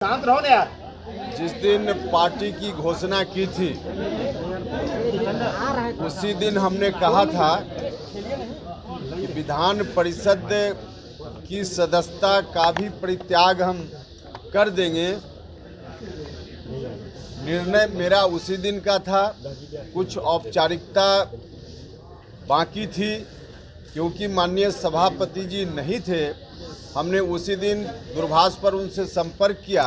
शांत रहो ना यार। जिस दिन पार्टी की घोषणा की थी उसी दिन हमने कहा था कि विधान परिषद की सदस्यता का भी परित्याग हम कर देंगे। निर्णय मेरा उसी दिन का था। कुछ औपचारिकता बाकी थी क्योंकि माननीय सभापति जी नहीं थे। हमने उसी दिन दूरभाष पर उनसे संपर्क किया,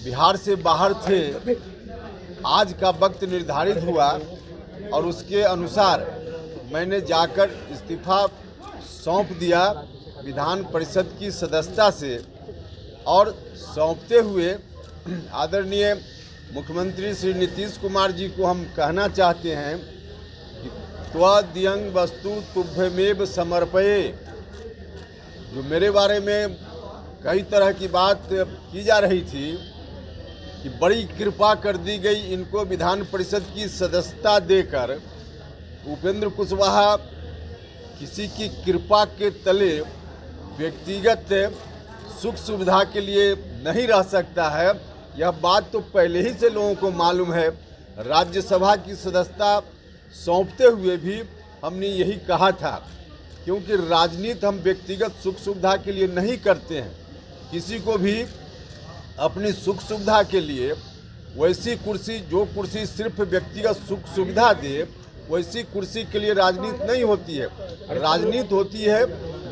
बिहार से बाहर थे। आज का वक्त निर्धारित हुआ और उसके अनुसार मैंने जाकर इस्तीफा सौंप दिया विधान परिषद की सदस्यता से। और सौंपते हुए आदरणीय मुख्यमंत्री श्री नीतीश कुमार जी को हम कहना चाहते हैं कि त्वदीयं वस्तु तुभ्यमेव समर्पये। जो मेरे बारे में कई तरह की बात की जा रही थी कि बड़ी कृपा कर दी गई इनको विधान परिषद की सदस्यता देकर, उपेंद्र कुशवाहा किसी की कृपा के तले व्यक्तिगत सुख सुविधा के लिए नहीं रह सकता है। यह बात तो पहले ही से लोगों को मालूम है। राज्यसभा की सदस्यता सौंपते हुए भी हमने यही कहा था, क्योंकि राजनीति हम व्यक्तिगत सुख सुविधा के लिए नहीं करते हैं। किसी को भी अपनी सुख सुविधा के लिए वैसी कुर्सी, जो कुर्सी सिर्फ व्यक्तिगत सुख सुविधा दे, वैसी कुर्सी के लिए राजनीति नहीं होती है। राजनीति होती है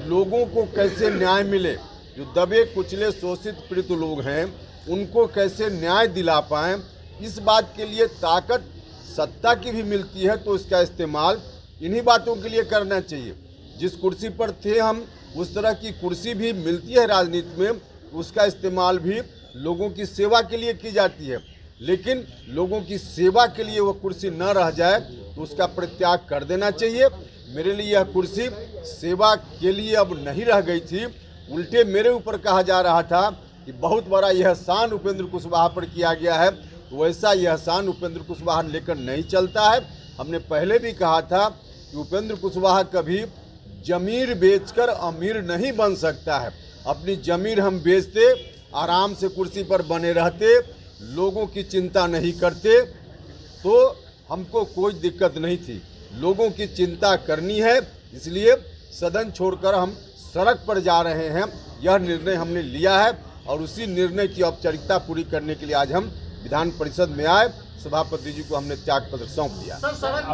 लोगों को कैसे न्याय मिले। जो दबे कुचले शोषित पीड़ित लोग हैं उनको कैसे न्याय दिला पाएँ, इस बात के लिए ताकत सत्ता की भी मिलती है तो इसका इस्तेमाल इन्हीं बातों के लिए करना चाहिए। जिस कुर्सी पर थे हम, उस तरह की कुर्सी भी मिलती है राजनीति में, उसका इस्तेमाल भी लोगों की सेवा के लिए की जाती है। लेकिन लोगों की सेवा के लिए वो कुर्सी न रह जाए तो उसका परित्याग कर देना चाहिए। मेरे लिए यह कुर्सी सेवा के लिए अब नहीं रह गई थी। उल्टे मेरे ऊपर कहा जा रहा था कि बहुत बड़ा यह एहसान उपेंद्र कुशवाहा पर किया गया है। वैसा यह एहसान उपेंद्र कुशवाहा लेकर नहीं चलता है। हमने पहले भी कहा था कि उपेंद्र कुशवाहा कभी जमीर बेचकर अमीर नहीं बन सकता है। अपनी जमीर हम बेचते, आराम से कुर्सी पर बने रहते, लोगों की चिंता नहीं करते तो हमको कोई दिक्कत नहीं थी। लोगों की चिंता करनी है, इसलिए सदन छोड़कर हम सड़क पर जा रहे हैं। यह निर्णय हमने लिया है और उसी निर्णय की औपचारिकता पूरी करने के लिए आज हम विधान परिषद में आए। सभापति जी को हमने त्याग पत्र सौंप दिया। सर, सड़क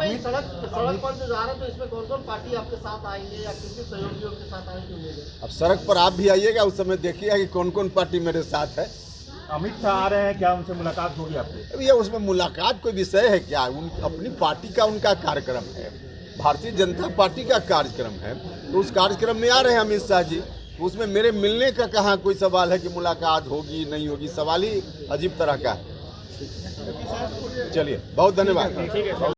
पर जो जा रहे हैं तो इसमें कौन कौन पार्टी आपके साथ आएंगे या किसी सहयोगियों के साथ आने की उम्मीद है? अब सड़क पर आप भी आइएगा, उस समय देखिएगा कि कौन कौन पार्टी मेरे साथ है। अमित शाह आ रहे हैं, क्या उनसे मुलाकात होगी आपकी? अब यह उसमें मुलाकात कोई विषय है क्या? अपनी पार्टी का उनका कार्यक्रम है, भारतीय जनता पार्टी का कार्यक्रम है, तो उस कार्यक्रम में आ रहे हैं अमित शाह जी। तो उसमें मेरे मिलने का कहाँ कोई सवाल है कि मुलाकात होगी नहीं होगी? सवाल ही अजीब तरह का है। चलिए, बहुत धन्यवाद।